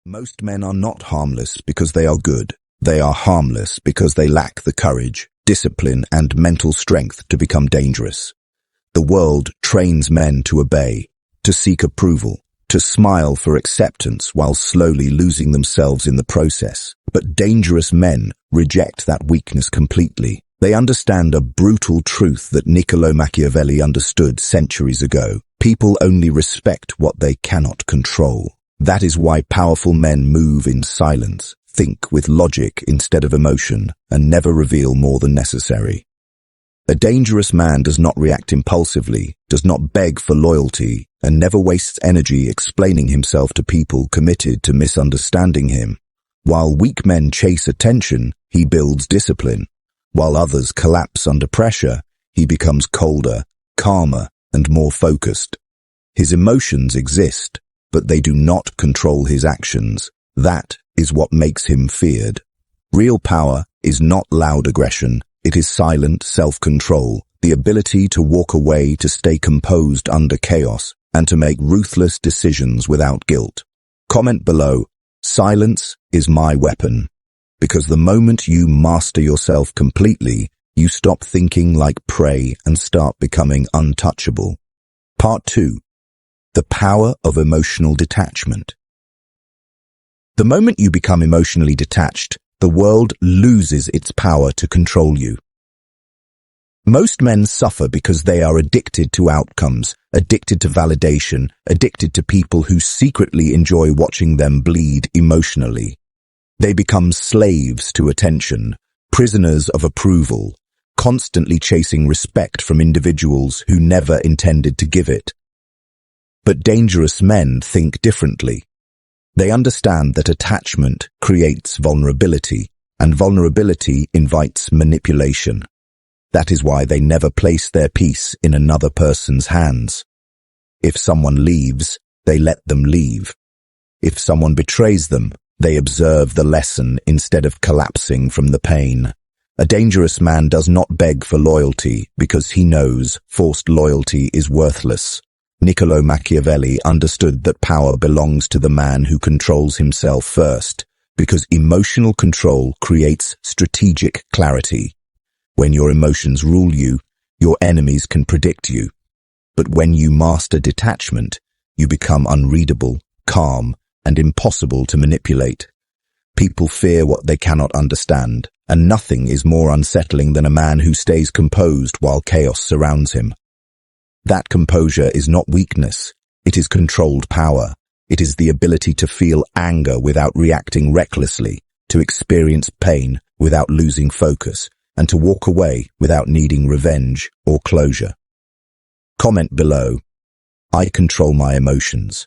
Most men are not harmless because they are good. They are harmless because they lack the courage, discipline, and mental strength to become dangerous. The world trains men to obey, to seek approval, to smile for acceptance while slowly losing themselves in the process. But dangerous men reject that weakness completely. They understand a brutal truth that Niccolò Machiavelli understood centuries ago. People only respect what they cannot control. That is why powerful men move in silence, think with logic instead of emotion, and never reveal more than necessary. A dangerous man does not react impulsively, does not beg for loyalty, and never wastes energy explaining himself to people committed to misunderstanding him. While weak men chase attention, he builds discipline. While others collapse under pressure, he becomes colder, calmer, and more focused. His emotions exist, but they do not control his actions. That is what makes him feared. Real power is not loud aggression. It is silent self-control, the ability to walk away, to stay composed under chaos, and to make ruthless decisions without guilt. Comment below, silence is my weapon. Because the moment you master yourself completely, you stop thinking like prey and start becoming untouchable. Part 2. The power of emotional detachment. The moment you become emotionally detached, the world loses its power to control you. Most men suffer because they are addicted to outcomes, addicted to validation, addicted to people who secretly enjoy watching them bleed emotionally. They become slaves to attention, prisoners of approval, constantly chasing respect from individuals who never intended to give it. But dangerous men think differently. They understand that attachment creates vulnerability, and vulnerability invites manipulation. That is why they never place their peace in another person's hands. If someone leaves, they let them leave. If someone betrays them, they observe the lesson instead of collapsing from the pain. A dangerous man does not beg for loyalty because he knows forced loyalty is worthless. Niccolò Machiavelli understood that power belongs to the man who controls himself first, because emotional control creates strategic clarity. When your emotions rule you, your enemies can predict you. But when you master detachment, you become unreadable, calm, and impossible to manipulate. People fear what they cannot understand, and nothing is more unsettling than a man who stays composed while chaos surrounds him. That composure is not weakness, it is controlled power. It is the ability to feel anger without reacting recklessly, to experience pain without losing focus, and to walk away without needing revenge or closure. Comment below, I control my emotions.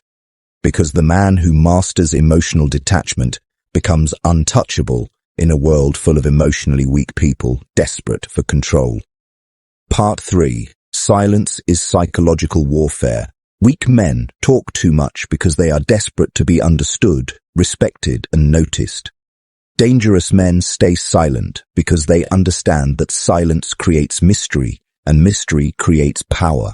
Because the man who masters emotional detachment becomes untouchable in a world full of emotionally weak people desperate for control. Part 3. Silence is psychological warfare. Weak men talk too much because they are desperate to be understood, respected, and noticed. Dangerous men stay silent because they understand that silence creates mystery, and mystery creates power.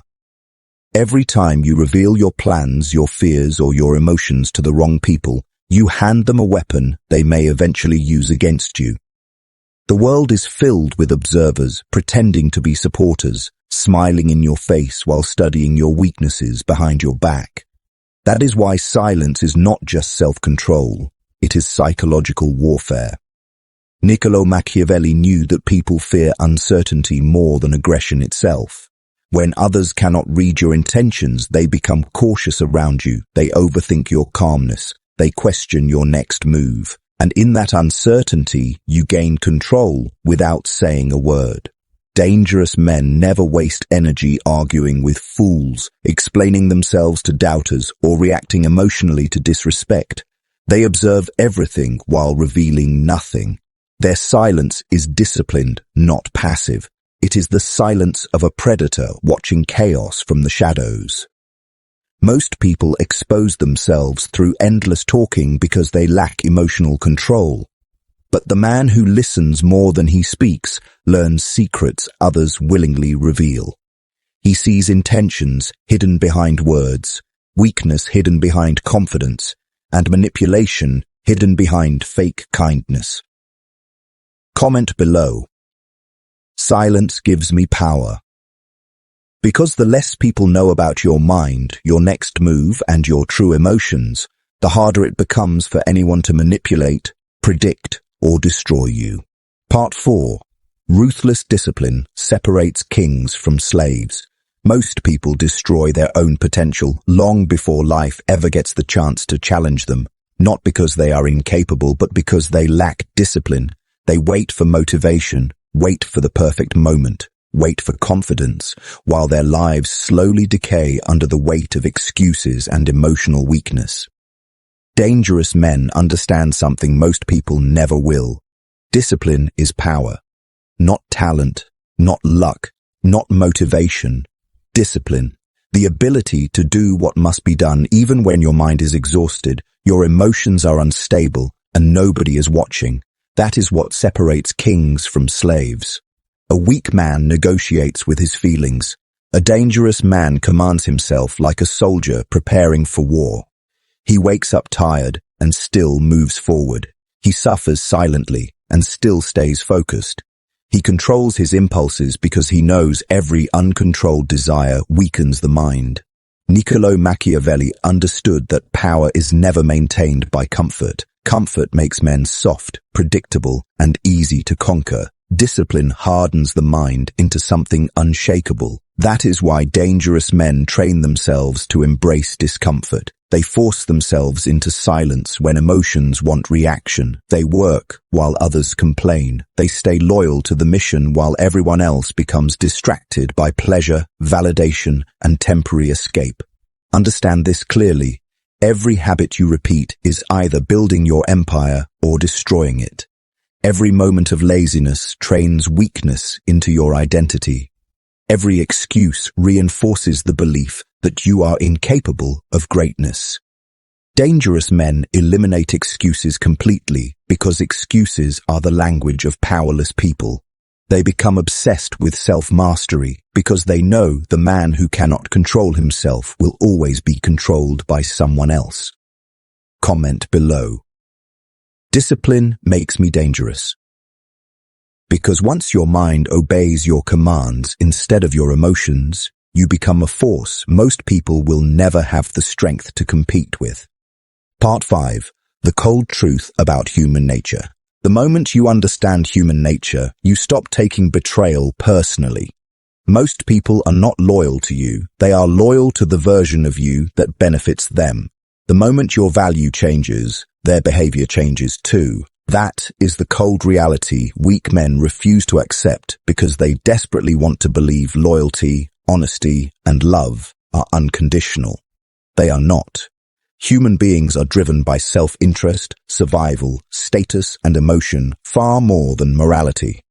Every time you reveal your plans, your fears, or your emotions to the wrong people, you hand them a weapon they may eventually use against you. The world is filled with observers pretending to be supporters, smiling in your face while studying your weaknesses behind your back. That is why silence is not just self-control, it is psychological warfare. Niccolò Machiavelli knew that people fear uncertainty more than aggression itself. When others cannot read your intentions, they become cautious around you, they overthink your calmness, they question your next move, and in that uncertainty, you gain control without saying a word. Dangerous men never waste energy arguing with fools, explaining themselves to doubters, or reacting emotionally to disrespect. They observe everything while revealing nothing. Their silence is disciplined, not passive. It is the silence of a predator watching chaos from the shadows. Most people expose themselves through endless talking because they lack emotional control. But the man who listens more than he speaks learns secrets others willingly reveal. He sees intentions hidden behind words, weakness hidden behind confidence, and manipulation hidden behind fake kindness. Comment below. Silence gives me power. Because the less people know about your mind, your next move, and your true emotions, the harder it becomes for anyone to manipulate, predict, or destroy you. Part 4. Ruthless discipline separates kings from slaves. Most people destroy their own potential long before life ever gets the chance to challenge them, not because they are incapable, but because they lack discipline. They wait for motivation, wait for the perfect moment, wait for confidence, while their lives slowly decay under the weight of excuses and emotional weakness. Dangerous men understand something most people never will. Discipline is power. Not talent, not luck, not motivation. Discipline. The ability to do what must be done even when your mind is exhausted, your emotions are unstable, and nobody is watching. That is what separates kings from slaves. A weak man negotiates with his feelings. A dangerous man commands himself like a soldier preparing for war. He wakes up tired and still moves forward. He suffers silently and still stays focused. He controls his impulses because he knows every uncontrolled desire weakens the mind. Niccolò Machiavelli understood that power is never maintained by comfort. Comfort makes men soft, predictable, and easy to conquer. Discipline hardens the mind into something unshakable. That is why dangerous men train themselves to embrace discomfort. They force themselves into silence when emotions want reaction. They work while others complain. They stay loyal to the mission while everyone else becomes distracted by pleasure, validation, and temporary escape. Understand this clearly. Every habit you repeat is either building your empire or destroying it. Every moment of laziness trains weakness into your identity. Every excuse reinforces the belief that you are incapable of greatness. Dangerous men eliminate excuses completely because excuses are the language of powerless people. They become obsessed with self-mastery because they know the man who cannot control himself will always be controlled by someone else. Comment below. Discipline makes me dangerous. Because once your mind obeys your commands instead of your emotions, you become a force most people will never have the strength to compete with. Part 5. The cold truth about human nature. The moment you understand human nature, you stop taking betrayal personally. Most people are not loyal to you. They are loyal to the version of you that benefits them. The moment your value changes, their behavior changes too. That is the cold reality weak men refuse to accept because they desperately want to believe loyalty, honesty, and love are unconditional. They are not. Human beings are driven by self-interest, survival, status, and emotion far more than morality.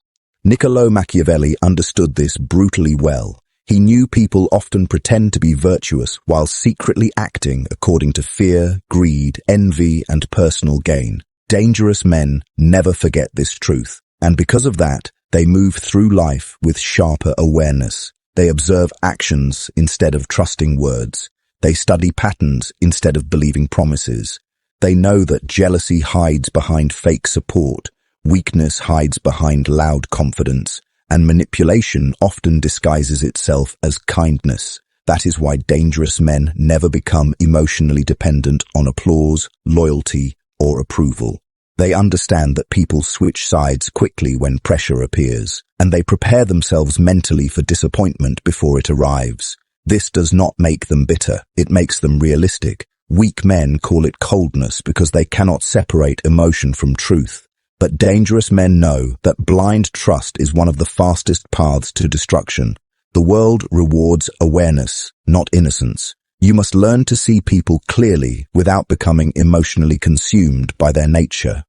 Niccolò Machiavelli understood this brutally well. He knew people often pretend to be virtuous while secretly acting according to fear, greed, envy, and personal gain. Dangerous men never forget this truth, and because of that, they move through life with sharper awareness. They observe actions instead of trusting words. They study patterns instead of believing promises. They know that jealousy hides behind fake support, weakness hides behind loud confidence, and manipulation often disguises itself as kindness. That is why dangerous men never become emotionally dependent on applause, loyalty, or approval. They understand that people switch sides quickly when pressure appears, and they prepare themselves mentally for disappointment before it arrives. This does not make them bitter, it makes them realistic. Weak men call it coldness because they cannot separate emotion from truth. But dangerous men know that blind trust is one of the fastest paths to destruction. The world rewards awareness, not innocence. You must learn to see people clearly without becoming emotionally consumed by their nature.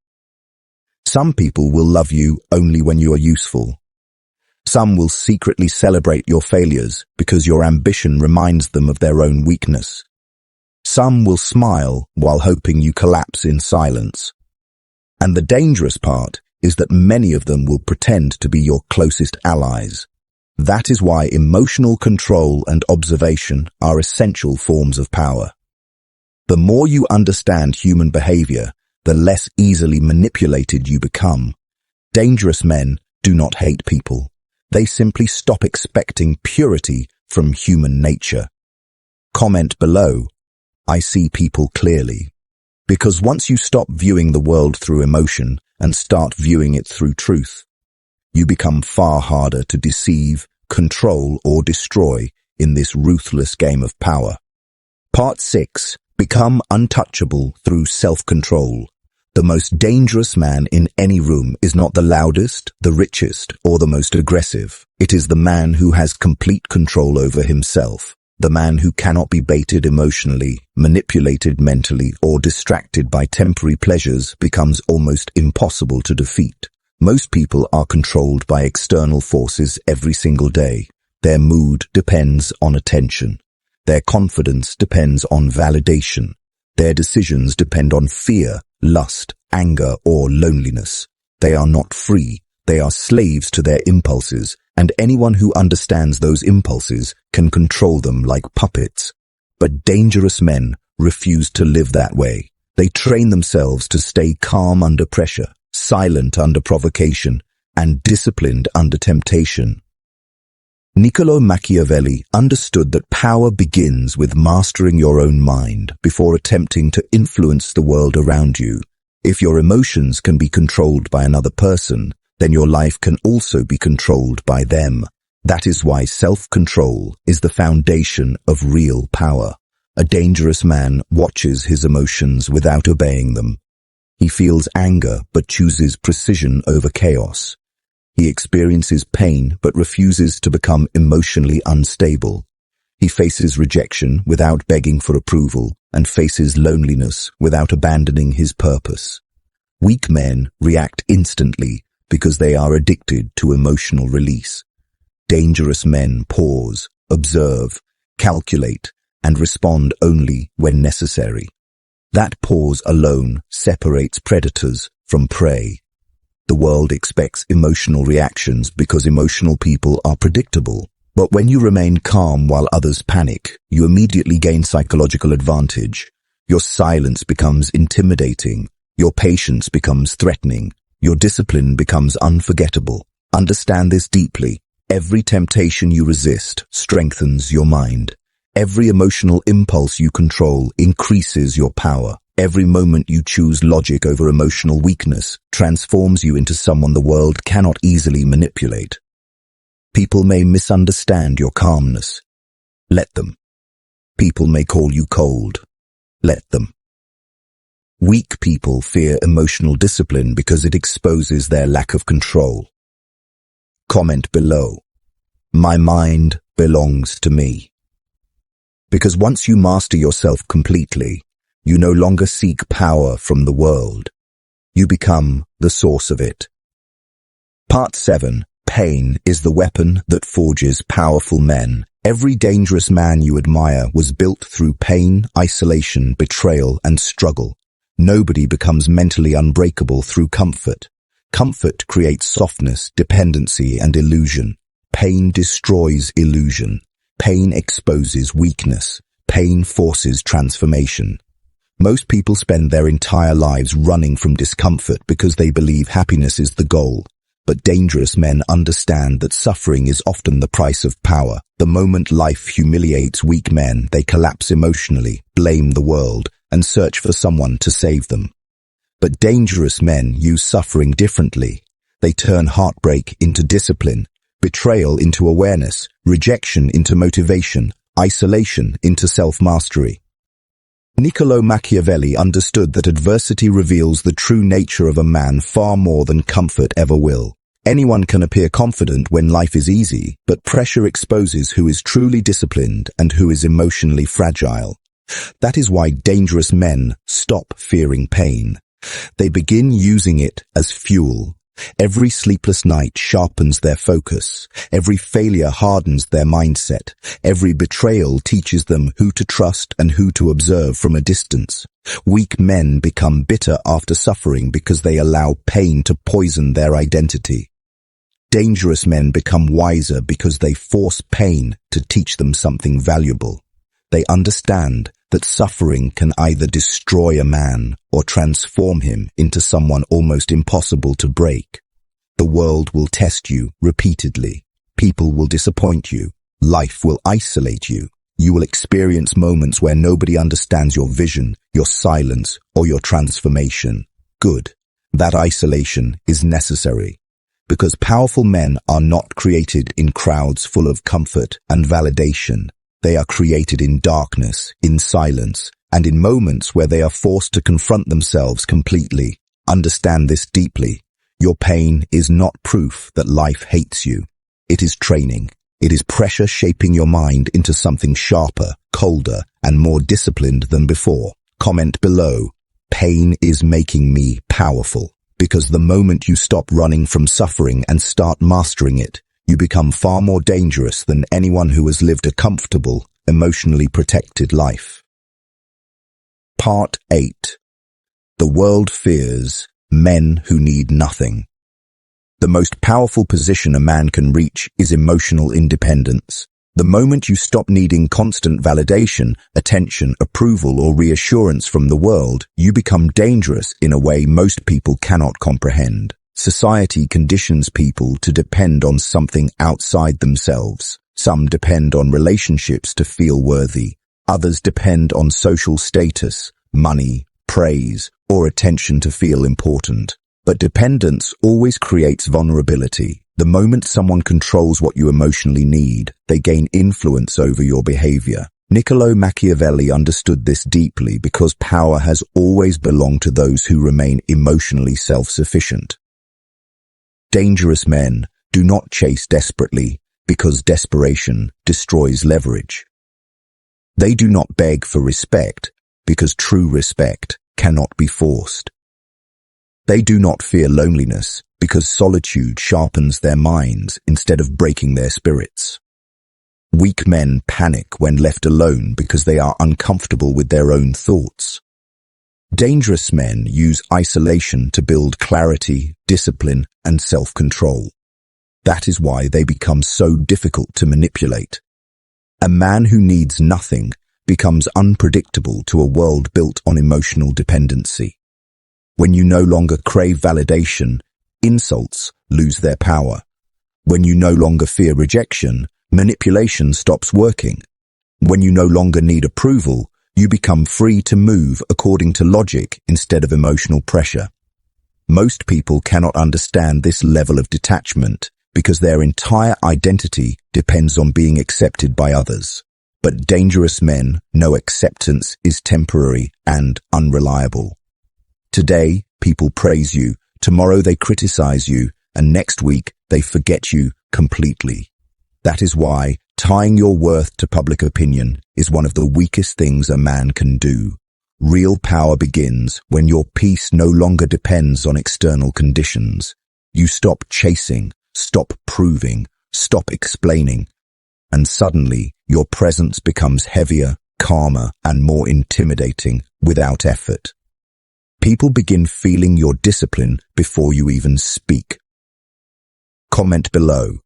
Some people will love you only when you are useful. Some will secretly celebrate your failures because your ambition reminds them of their own weakness. Some will smile while hoping you collapse in silence. And the dangerous part is that many of them will pretend to be your closest allies. That is why emotional control and observation are essential forms of power. The more you understand human behavior, the less easily manipulated you become. Dangerous men do not hate people. They simply stop expecting purity from human nature. Comment below, I see people clearly. Because once you stop viewing the world through emotion and start viewing it through truth, you become far harder to deceive, control, or destroy in this ruthless game of power. Part 6. Become untouchable through self-control. The most dangerous man in any room is not the loudest, the richest, or the most aggressive. It is the man who has complete control over himself. The man who cannot be baited emotionally, manipulated mentally, or distracted by temporary pleasures becomes almost impossible to defeat. Most people are controlled by external forces every single day. Their mood depends on attention. Their confidence depends on validation. Their decisions depend on fear, lust, anger, or loneliness. They are not free. They are slaves to their impulses, and anyone who understands those impulses can control them like puppets. But dangerous men refuse to live that way. They train themselves to stay calm under pressure, silent under provocation, and disciplined under temptation. Niccolò Machiavelli understood that power begins with mastering your own mind before attempting to influence the world around you. If your emotions can be controlled by another person, then your life can also be controlled by them. That is why self-control is the foundation of real power. A dangerous man watches his emotions without obeying them. He feels anger but chooses precision over chaos. He experiences pain but refuses to become emotionally unstable. He faces rejection without begging for approval and faces loneliness without abandoning his purpose. Weak men react instantly because they are addicted to emotional release. Dangerous men pause, observe, calculate, and respond only when necessary. That pause alone separates predators from prey. The world expects emotional reactions because emotional people are predictable. But when you remain calm while others panic, you immediately gain psychological advantage. Your silence becomes intimidating. Your patience becomes threatening. Your discipline becomes unforgettable. Understand this deeply. Every temptation you resist strengthens your mind. Every emotional impulse you control increases your power. Every moment you choose logic over emotional weakness transforms you into someone the world cannot easily manipulate. People may misunderstand your calmness. Let them. People may call you cold. Let them. Weak people fear emotional discipline because it exposes their lack of control. Comment below. My mind belongs to me. Because once you master yourself completely, you no longer seek power from the world. You become the source of it. Part 7. Pain is the weapon that forges powerful men. Every dangerous man you admire was built through pain, isolation, betrayal, and struggle. Nobody becomes mentally unbreakable through comfort. Comfort creates softness, dependency, and illusion. Pain destroys illusion. Pain exposes weakness. Pain forces transformation. Most people spend their entire lives running from discomfort because they believe happiness is the goal. But dangerous men understand that suffering is often the price of power. The moment life humiliates weak men, they collapse emotionally, blame the world, and search for someone to save them. But dangerous men use suffering differently. They turn heartbreak into discipline, betrayal into awareness, rejection into motivation, isolation into self-mastery. Niccolò Machiavelli understood that adversity reveals the true nature of a man far more than comfort ever will. Anyone can appear confident when life is easy, but pressure exposes who is truly disciplined and who is emotionally fragile. That is why dangerous men stop fearing pain. They begin using it as fuel. Every sleepless night sharpens their focus. Every failure hardens their mindset. Every betrayal teaches them who to trust and who to observe from a distance. Weak men become bitter after suffering because they allow pain to poison their identity. Dangerous men become wiser because they force pain to teach them something valuable. They understand that suffering can either destroy a man or transform him into someone almost impossible to break. The world will test you repeatedly. People will disappoint you. Life will isolate you. You will experience moments where nobody understands your vision, your silence, or your transformation. Good. That isolation is necessary. Because powerful men are not created in crowds full of comfort and validation. They are created in darkness, in silence, and in moments where they are forced to confront themselves completely. Understand this deeply. Your pain is not proof that life hates you. It is training. It is pressure shaping your mind into something sharper, colder, and more disciplined than before. Comment below. Pain is making me powerful. Because the moment you stop running from suffering and start mastering it, you become far more dangerous than anyone who has lived a comfortable, emotionally protected life. Part 8. The world fears men who need nothing. The most powerful position a man can reach is emotional independence. The moment you stop needing constant validation, attention, approval, or reassurance from the world, you become dangerous in a way most people cannot comprehend. Society conditions people to depend on something outside themselves. Some depend on relationships to feel worthy. Others depend on social status, money, praise, or attention to feel important. But dependence always creates vulnerability. The moment someone controls what you emotionally need, they gain influence over your behavior. Niccolò Machiavelli understood this deeply because power has always belonged to those who remain emotionally self-sufficient. Dangerous men do not chase desperately because desperation destroys leverage. They do not beg for respect because true respect cannot be forced. They do not fear loneliness because solitude sharpens their minds instead of breaking their spirits. Weak men panic when left alone because they are uncomfortable with their own thoughts. Dangerous men use isolation to build clarity, discipline, and self-control. That is why they become so difficult to manipulate. A man who needs nothing becomes unpredictable to a world built on emotional dependency. When you no longer crave validation, insults lose their power. When you no longer fear rejection, manipulation stops working. When you no longer need approval, you become free to move according to logic instead of emotional pressure. Most people cannot understand this level of detachment because their entire identity depends on being accepted by others. But dangerous men know acceptance is temporary and unreliable. Today, people praise you, tomorrow they criticize you, and next week they forget you completely. That is why tying your worth to public opinion is one of the weakest things a man can do. Real power begins when your peace no longer depends on external conditions. You stop chasing, stop proving, stop explaining, and suddenly your presence becomes heavier, calmer, and more intimidating without effort. People begin feeling your discipline before you even speak. Comment below.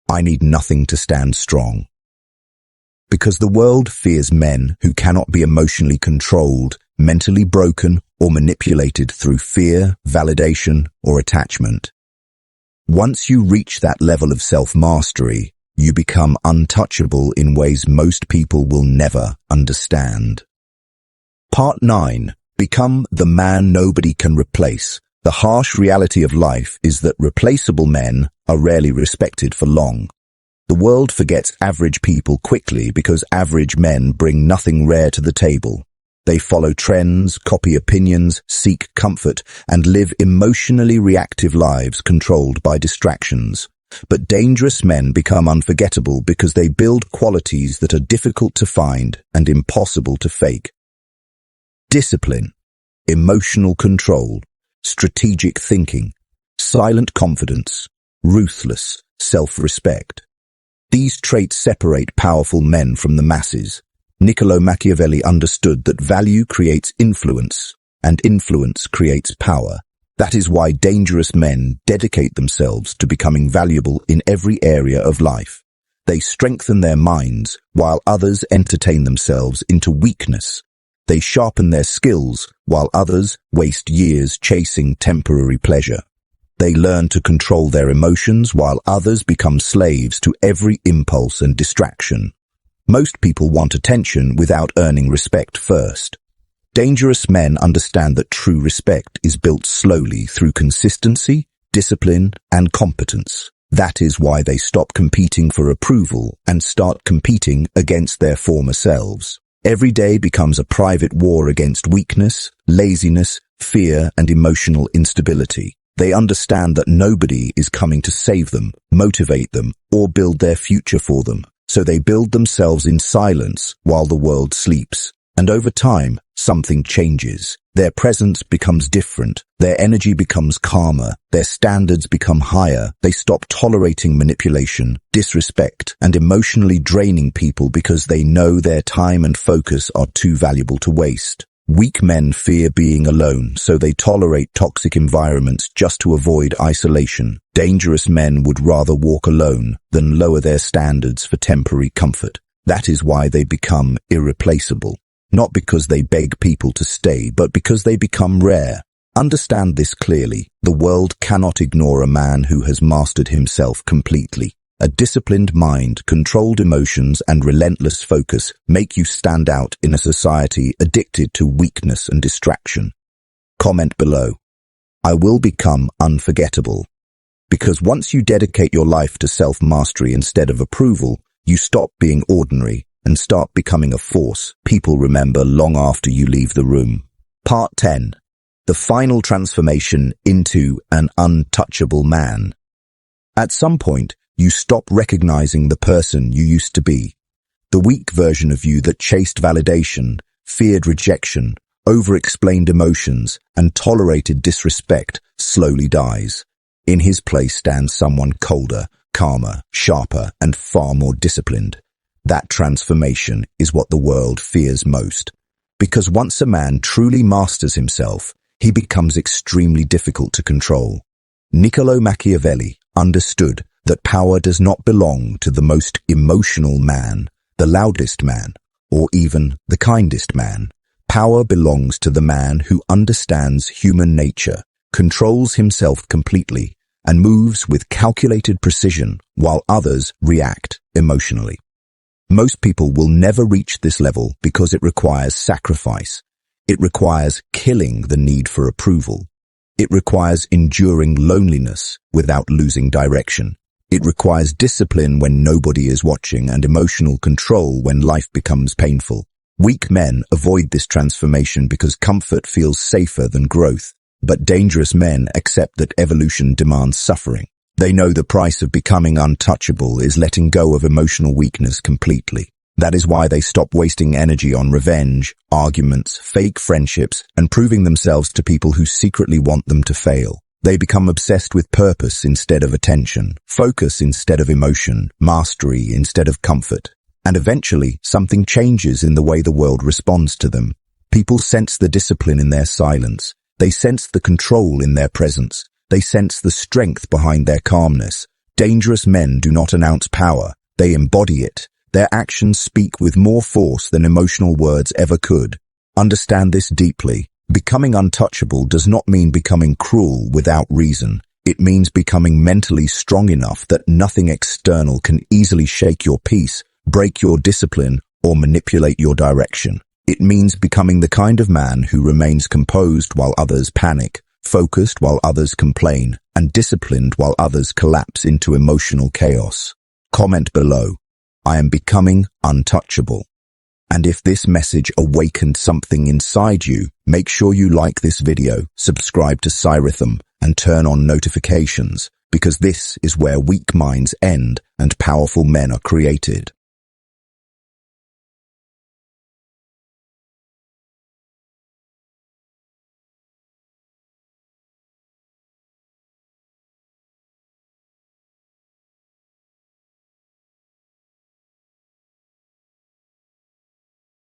I need nothing to stand strong. Because the world fears men who cannot be emotionally controlled, mentally broken, or manipulated through fear, validation, or attachment. Once you reach that level of self-mastery, you become untouchable in ways most people will never understand. Part 9. Become the man nobody can replace. The harsh reality of life is that replaceable men are rarely respected for long. The world forgets average people quickly because average men bring nothing rare to the table. They follow trends, copy opinions, seek comfort, and live emotionally reactive lives controlled by distractions. But dangerous men become unforgettable because they build qualities that are difficult to find and impossible to fake. Discipline, emotional control, strategic thinking, silent confidence, ruthless self-respect. These traits separate powerful men from the masses. Niccolò Machiavelli understood that value creates influence, and influence creates power. That is why dangerous men dedicate themselves to becoming valuable in every area of life. They strengthen their minds, while others entertain themselves into weakness. They sharpen their skills, while others waste years chasing temporary pleasure. They learn to control their emotions, while others become slaves to every impulse and distraction. Most people want attention without earning respect first. Dangerous men understand that true respect is built slowly through consistency, discipline, and competence. That is why they stop competing for approval and start competing against their former selves. Every day becomes a private war against weakness, laziness, fear, and emotional instability. They understand that nobody is coming to save them, motivate them, or build their future for them. So they build themselves in silence while the world sleeps. And over time, something changes. Their presence becomes different. Their energy becomes calmer. Their standards become higher. They stop tolerating manipulation, disrespect, and emotionally draining people because they know their time and focus are too valuable to waste. Weak men fear being alone, so they tolerate toxic environments just to avoid isolation. Dangerous men would rather walk alone than lower their standards for temporary comfort. That is why they become irreplaceable. Not because they beg people to stay, but because they become rare. Understand this clearly. The world cannot ignore a man who has mastered himself completely. A disciplined mind, controlled emotions, and relentless focus make you stand out in a society addicted to weakness and distraction. Comment below. I will become unforgettable. Because once you dedicate your life to self-mastery instead of approval, you stop being ordinary and start becoming a force people remember long after you leave the room. Part 10. The final transformation into an untouchable man. At some point, you stop recognizing the person you used to be. The weak version of you that chased validation, feared rejection, over-explained emotions, and tolerated disrespect slowly dies. In his place stands someone colder, calmer, sharper, and far more disciplined. That transformation is what the world fears most. Because once a man truly masters himself, he becomes extremely difficult to control. Niccolò Machiavelli understood that power does not belong to the most emotional man, the loudest man, or even the kindest man. Power belongs to the man who understands human nature, controls himself completely, and moves with calculated precision while others react emotionally. Most people will never reach this level because it requires sacrifice. It requires killing the need for approval. It requires enduring loneliness without losing direction. It requires discipline when nobody is watching and emotional control when life becomes painful. Weak men avoid this transformation because comfort feels safer than growth. But dangerous men accept that evolution demands suffering. They know the price of becoming untouchable is letting go of emotional weakness completely. That is why they stop wasting energy on revenge, arguments, fake friendships, and proving themselves to people who secretly want them to fail. They become obsessed with purpose instead of attention, focus instead of emotion, mastery instead of comfort. And eventually, something changes in the way the world responds to them. People sense the discipline in their silence. They sense the control in their presence. They sense the strength behind their calmness. Dangerous men do not announce power. They embody it. Their actions speak with more force than emotional words ever could. Understand this deeply. Becoming untouchable does not mean becoming cruel without reason. It means becoming mentally strong enough that nothing external can easily shake your peace, break your discipline, or manipulate your direction. It means becoming the kind of man who remains composed while others panic, focused while others complain, and disciplined while others collapse into emotional chaos. Comment below. I am becoming untouchable. And if this message awakened something inside you, make sure you like this video, subscribe to Ruthless, and turn on notifications, because this is where weak minds end and powerful men are created.